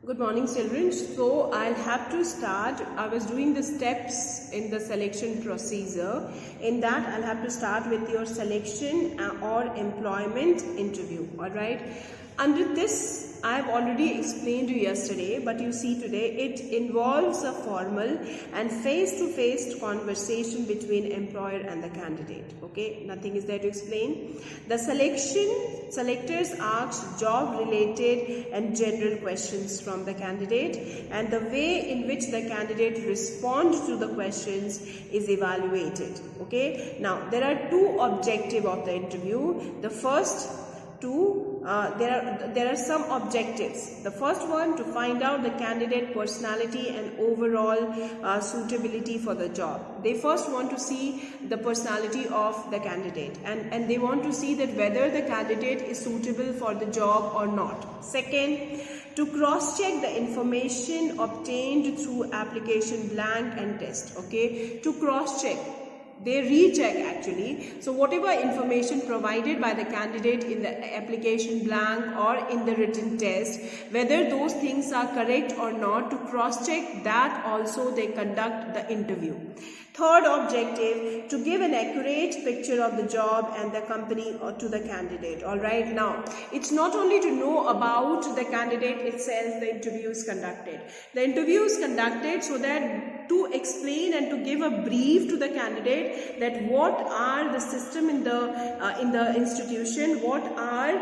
Good morning, children. So I'll have to start. I was doing the steps in the selection procedure. In that, I'll have to start with your selection or employment interview. All right. Under this, I have already explained you yesterday, but you see today it involves a formal and face-to-face conversation between employer and the candidate. Okay, nothing is there to explain. The selectors ask job-related and general questions from the candidate, and the way in which the candidate responds to the questions is evaluated. Okay, now there are two objectives of the interview. The first two, there are some objectives. The first one, to find out the candidate personality and overall suitability for the job. They first want to see the personality of the candidate, and they want to see that whether the candidate is suitable for the job or not. Second, to cross-check the information obtained through application blank and test. Okay, to cross-check, they recheck actually. So whatever information provided by the candidate in the application blank or in the written test, whether those things are correct or not, to cross-check that also they conduct the interview. Third objective, to give an accurate picture of the job and the company to the candidate. All right, now it's not only to know about the candidate itself the interview is conducted. The interview is conducted so that to explain and to give a brief to the candidate that what are the system in the institution, what are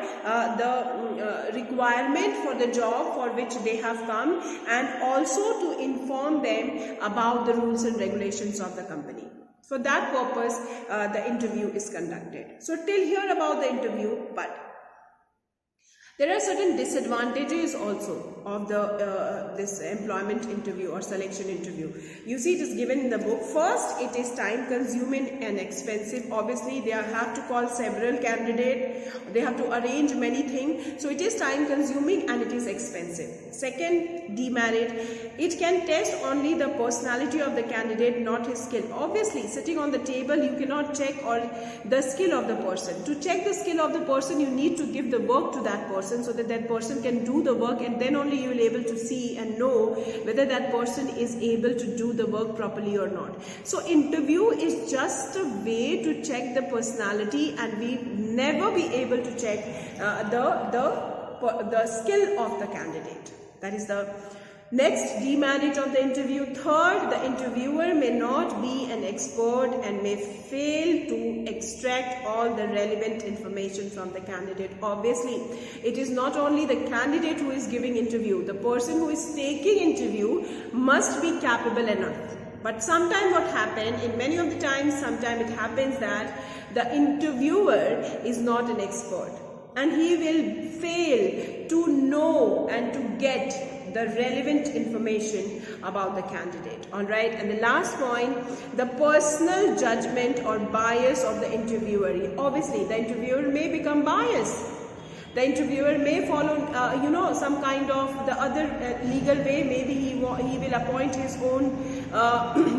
the requirement for the job for which they have come, and also to inform them about the rules and regulations of the company. For that purpose, the interview is conducted. So till here about the interview, but there are certain disadvantages also of this employment interview or selection interview. You see, it is given in the book. First, it is time consuming and expensive. Obviously, they have to call several candidates. They have to arrange many things. So it is time consuming and it is expensive. Second demerit, it can test only the personality of the candidate, not his skill. Obviously, sitting on the table, you cannot check the skill of the person. To check the skill of the person, you need to give the work to that person, so that that person can do the work, and then only you will be able to see and know whether that person is able to do the work properly or not. So interview is just a way to check the personality, and we never be able to check the skill of the candidate. That is the next demerit of the interview. Third, the interviewer may not be an expert and may fail to extract all the relevant information from the candidate. Obviously, it is not only the candidate who is giving interview. The person who is taking interview must be capable enough. But sometimes what happens, in many of the times, sometimes it happens that the interviewer is not an expert, and he will fail to know and to get the relevant information about the candidate. All right, and the last point, the personal judgment or bias of the interviewer. Obviously, the interviewer may become biased. The interviewer may follow, some kind of the other legal way. Maybe he will appoint his own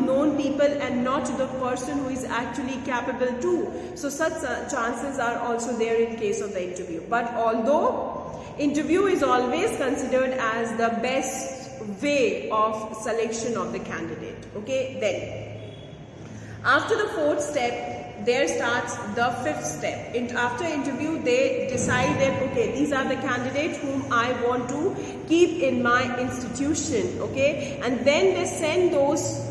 known people and not the person who is actually capable too. So such chances are also there in case of the interview. But although interview is always considered as the best way of selection of the candidate. Okay, then after the fourth step, there starts the fifth step. After interview, they decide that, okay, these are the candidates whom I want to keep in my institution. Okay, and then they send those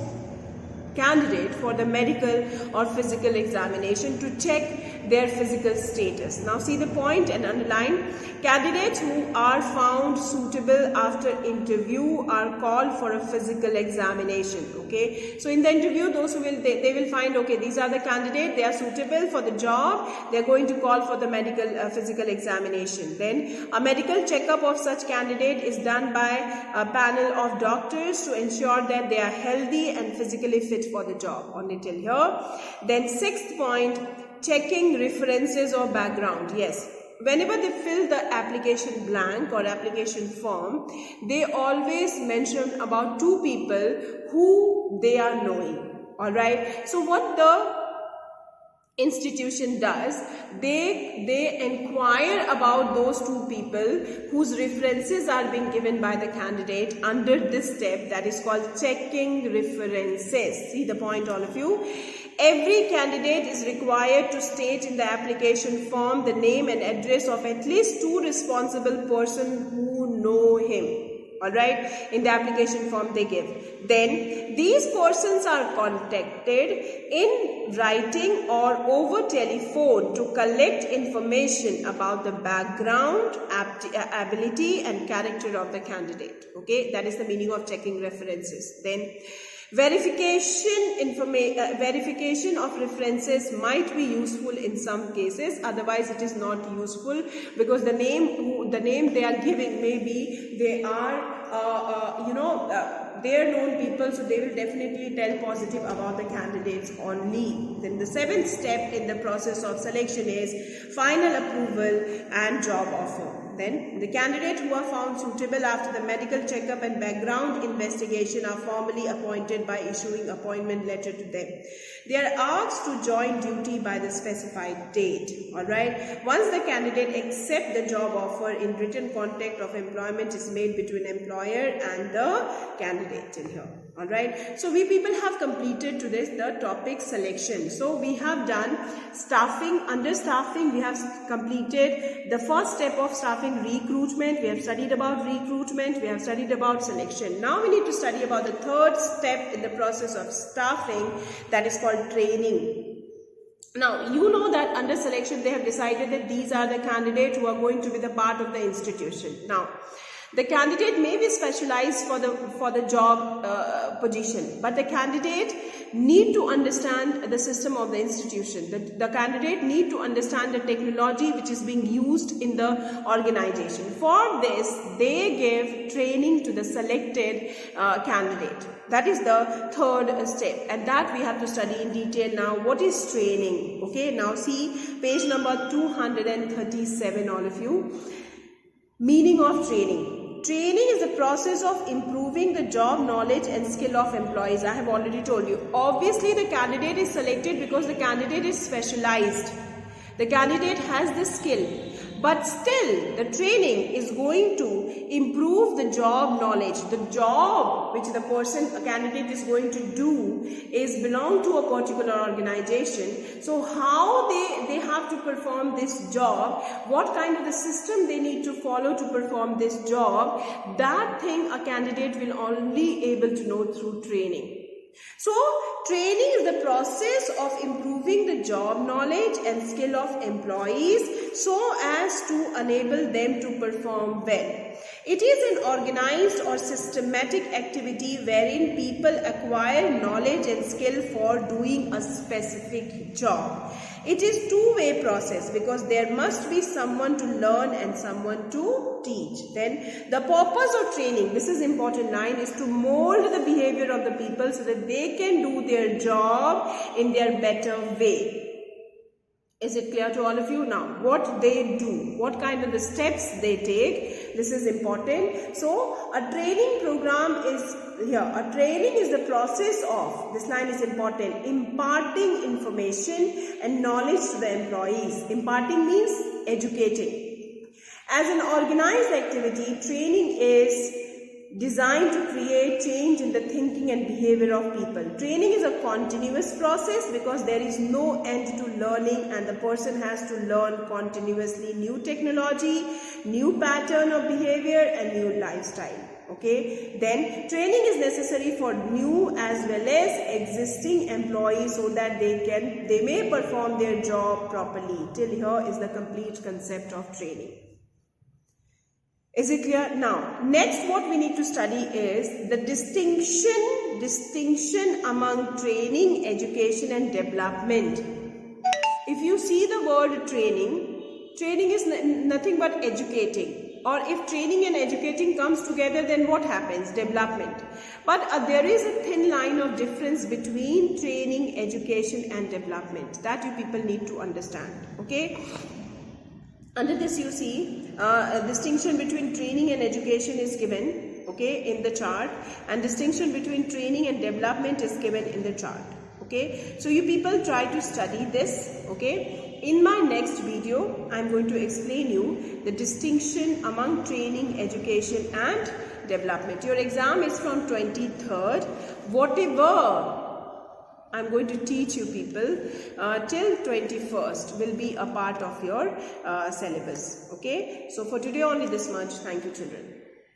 candidate for the medical or physical examination to check their physical status. Now see the point and underline. Candidates who are found suitable after interview are called for a physical examination. Okay, so in the interview, those who will they will find, okay, these are the candidates, they are suitable for the job, they are going to call for the medical physical examination. Then a medical checkup of such candidate is done by a panel of doctors to ensure that they are healthy and physically fit for the job. Only till here. Then sixth point, checking references or background. Yes, whenever they fill the application blank or application form, they always mention about two people who they are knowing. All right, so what the institution does, they inquire about those two people whose references are being given by the candidate under this step that is called checking references. See the point, all of you? Every candidate is required to state in the application form the name and address of at least two responsible persons who know him. Alright, in the application form they give. Then these persons are contacted in writing or over telephone to collect information about the background, ability and character of the candidate. Okay, that is the meaning of checking references. Then verification of references might be useful in some cases, otherwise it is not useful, because the name they are giving, maybe they are they are known people, so they will definitely tell positive about the candidates only. Then the seventh step in the process of selection is final approval and job offer. Then the candidates who are found suitable after the medical checkup and background investigation are formally appointed by issuing appointment letter to them. They are asked to join duty by the specified date. Alright. Once the candidate accepts the job offer, in written contract of employment is made between employer and the candidate till here. Alright. So we people have completed today the topic selection. So we have done staffing. Under staffing we have completed the first step of staffing, recruitment. We have studied about recruitment. We have studied about selection. Now we need to study about the third step in the process of staffing, that is called training. Now, you know that under selection they have decided that these are the candidates who are going to be the part of the institution. Now, the candidate may be specialized for the job position, but the candidate need to understand the system of the institution. The candidate need to understand the technology which is being used in the organization. For this, they give training to the selected candidate. That is the third step, and that we have to study in detail now. What is training? Okay, now see page number 237, all of you. Meaning of training. Training is the process of improving the job knowledge and skill of employees. I have already told you. Obviously, the candidate is selected because the candidate is specialized. The candidate has the skill. But still, the training is going to improve the job knowledge. The job which a candidate is going to do is belong to a particular organization. So how they have to perform this job, what kind of the system they need to follow to perform this job, that thing a candidate will only able to know through training. So, training is the process of improving the job knowledge and skill of employees so as to enable them to perform well. It is an organized or systematic activity wherein people acquire knowledge and skill for doing a specific job. It is two-way process because there must be someone to learn and someone to teach. Then the purpose of training, this is important line, is to mold the behavior of the people so that they can do their job in their better way. Is it clear to all of you? Now, what they do, what kind of the steps they take, this is important. So, a training program is here. A training is the process of, this line is important, imparting information and knowledge to the employees. Imparting means educating. As an organized activity, training is designed to create change in the thinking and behavior of people. Training is a continuous process because there is no end to learning and the person has to learn continuously new technology, new pattern of behavior and new lifestyle. Okay, then training is necessary for new as well as existing employees so that they may perform their job properly. Till here is the complete concept of training. Is it clear? Now, next what we need to study is the distinction among training, education and development. If you see the word training, training is nothing but educating. Or if training and educating comes together, then what happens? Development. But there is a thin line of difference between training, education and development. That you people need to understand. Okay? Under this you see a distinction between training and education is given, okay, in the chart, and distinction between training and development is given in the chart. Okay. Okay, so you people try to study this. Okay, in my next video I am going to explain you the distinction among training, education and development. Your exam is from 23rd. Whatever I am going to teach you people till 21st will be a part of your syllabus. Okay, so for today only this much. Thank you children.